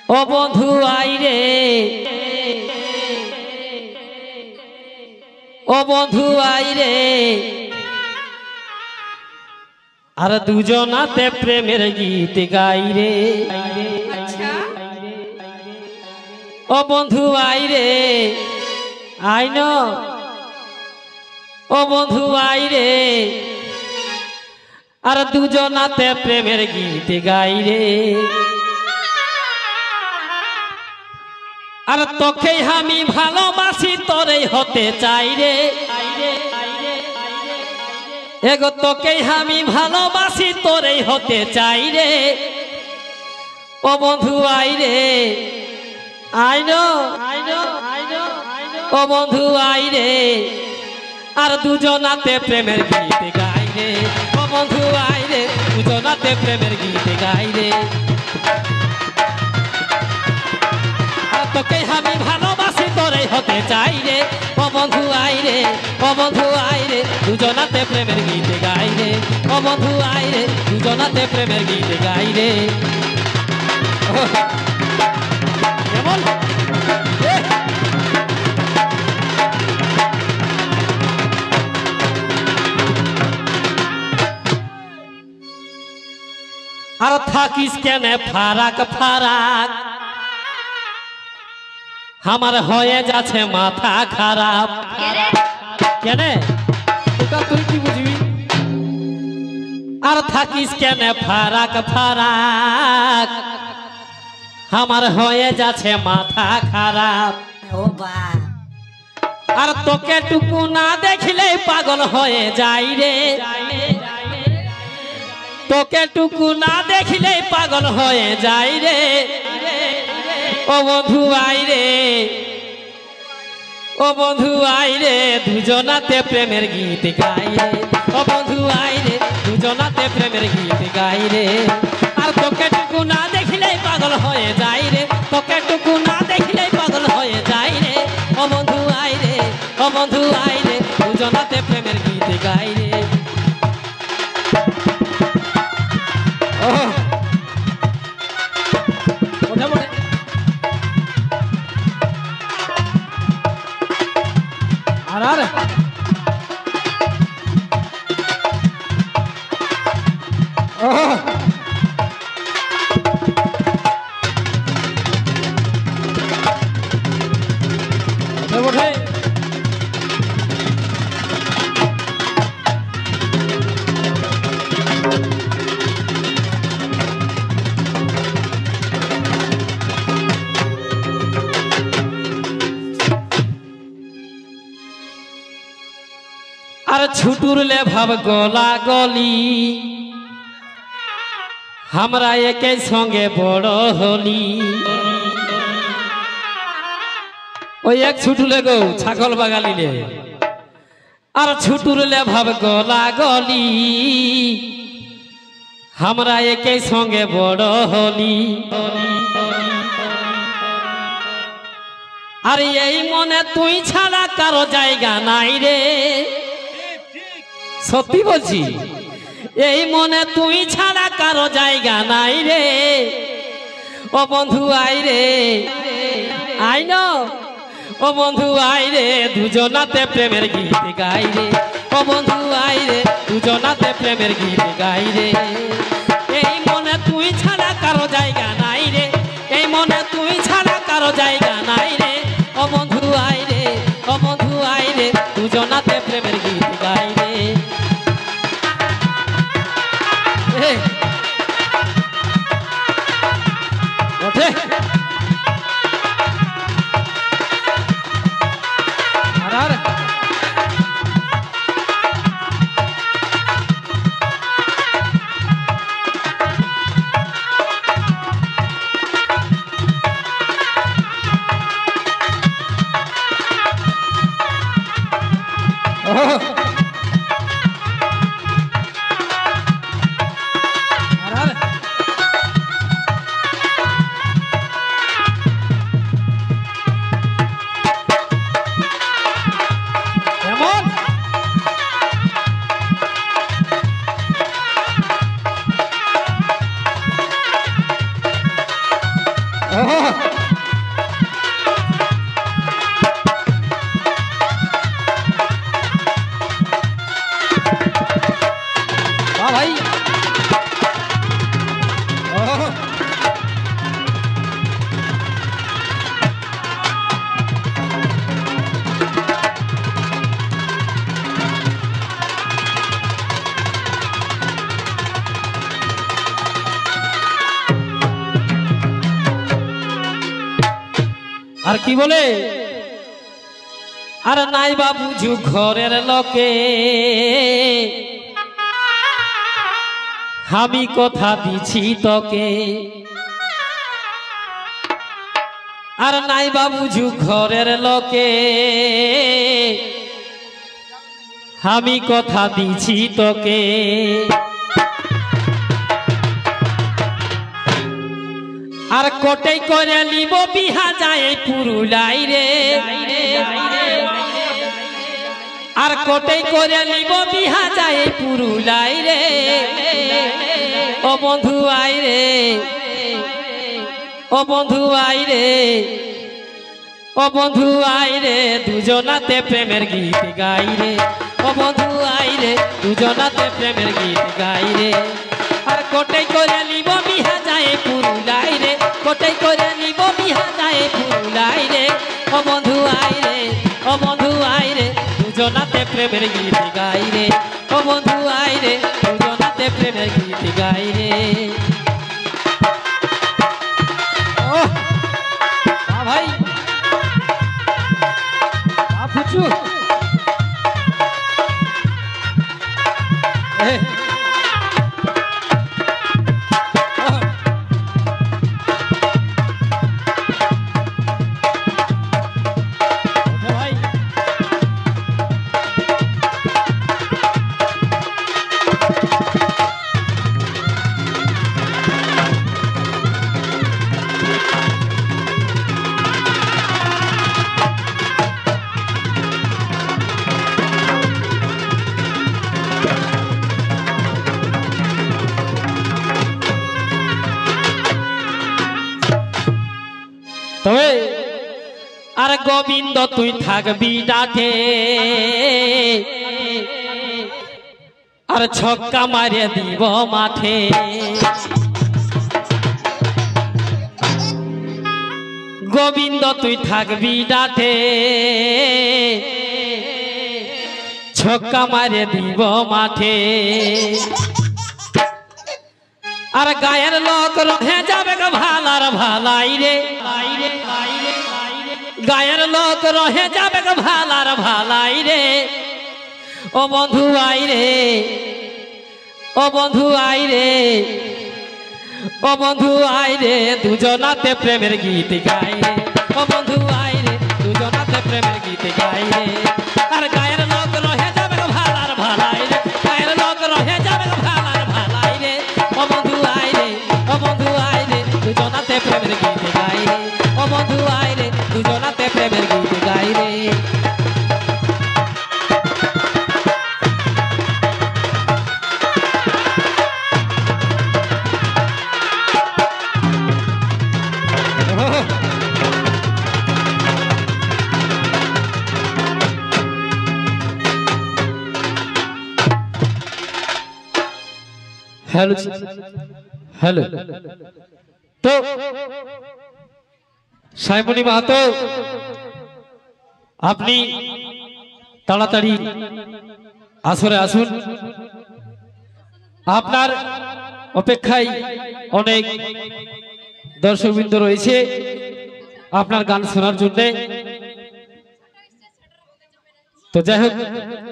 ও বন্ধু আইরে, ও বন্ধু আইরে, আর দুজনাতে প্রেমের গীত গাইরে। ও বন্ধু আইরে, আইন, ও বন্ধু আইরে, আর দুজনাতে প্রেমের গীত গাইরে। আর তোকে আমি ভালোবাসি, তোরে হতে চাই রে। এগো তোকে আমি ভালোবাসি, তোরে হতে চাই রে। ও বন্ধু আইরে, আইন, ও বন্ধু আইরে, আর দুজনাতে প্রেমের গীত গাইরে। ও বন্ধু আইরে, দুজনাতে প্রেমের গীত গাইরে। তোকে আমি ভালোবাসি, তোরে হতে চাই রে। ও বন্ধু আইরে, ও বন্ধু আইরে, দুজনাতে প্রেমের গীত গাইরে। ও বন্ধু আইরে, দুজনাতে প্রেমের গীত গাইরে। কেমন আর থাকিস কেন ফারাক ফারাক, আমার হয়ে যাচ্ছে মাথা খারাপ। কেন তুই কি বুঝবি? আর থাকিস কেন ফারাক ফারাক, আমার হয়ে যাচ্ছে মাথা খারাপ। আর তোকে টুকু না দেখলে পাগল হয়ে যাই রে। তোকে টুকু না দেখলে পাগল হয়ে যাই রে। ও বন্ধু আইরে, ও বন্ধু আইরে, দুজনাতে প্রেমের গীত গাইরে। ও বন্ধু আইরে, দুজনাতে প্রেমের গীত গাইরে। আর তোকে টুকু না দেখলে পাগল হয়ে যাই রে। তোকে টুকু না দেখলে পাগল হয়ে যাই রে। ও বন্ধু আইরে, ও বন্ধু আইরে, দুজনাতে প্রেমের গীত গাইরে। আরে আর ছুটুরলে ভাব গলা গলি, আমরা একে সঙ্গে বড় হলি। ওই এক ছুটুলে গো ছাগল বাগালিলে। আর ছুটুরলে ভাব গলা গলি, আমরা একে সঙ্গে বড় হলি। আর এই মনে তুই ছাড়া কারো জায়গা নাই রে। সত্যি বলছি, এই মনে তুই ছাড়া কারো জায়গা নাই রে। ও বন্ধু আইরে, আইন, ও বন্ধু আইরে, দুজনাতে প্রেমের গীত গাইরে। ও বন্ধু আইরে, দুজনাতে প্রেমের গীত গাইরে। এই মনে তুই ছাড়া কারো জায়গা নাই রে। এই মনে তুই ছাড়া কারো জায়গা নাই রে। ও বন্ধু আইরে, ও বন্ধু আইরে, দুজনাতে প্রেমের গীত গাইরে। ওঠে ভাই আর কি বলে আর নাই বাবুঝু ঘরের লোকে আমি কথা দিছি তোকে আর নাই বাবুঝু ঘরের লোকে আমি কথা দিছি তোকে আর কোটে করে লিব বিহা যায় পুরুলাই রে আর কোটে করে লিব বিহা যায় পুরুলাই রে ও বন্ধু আই রে ও বন্ধু আই রে ও বন্ধু আই রে দুজনাতে প্রেমের গীত গাই রে ও বন্ধু আই রে দুজনাতে প্রেমের গীত গাই রে আর কোটে করে লিব বিহা যায় পুরুলাই রে কোটে করে লিব বিহা যায় পুরুলাই রে ও বন্ধু আই রে ও বন্ধু আই রে দুজনাতে প্রেমের গীত গাই রে ও বন্ধু আই রে দুজনাতে প্রেমের গীত গাই রে ও ভাই ফুচু তবে আর গোবিন্দ তুই থাকবি ডাকে আর ছক্কা মারিয়ে দিব মাঠে গোবিন্দ তুই থাকবি ডাকে ছক্কা মারিয়ে দিব মাঠে আর গায়ের লোক রহে যাবে ভালার ভালাই রে গায়ের লোক রহে যাবে ভালার ভালাই রে ও বন্ধু আই রে ও বন্ধু আই রে ও বন্ধু আই রে দুজনাতে প্রেমের গীত গাই রে ও বন্ধু আই রে দুজনাতে প্রেমের গীত গাই রে আর গায়ের লোক রহে যাবে ভালার ভালাই রে গায়ের লোক রহে যাবে ভালার ভালাই রে ও বন্ধু আই রে ও বন্ধু আই রে দুজনাতে প্রেমের গীত গাই রে ও বন্ধু আই রে দুজনাতে প্রেমের গীত গাই রে हेलो हेलो तो साइमनी माहातो अपनी ताड़ाताड़ी आसरे आसुन आपनार अपेक्षाय अनेक दर्शकबृंद रयेछे आपनार गान शोनार जन्य तो जाई होक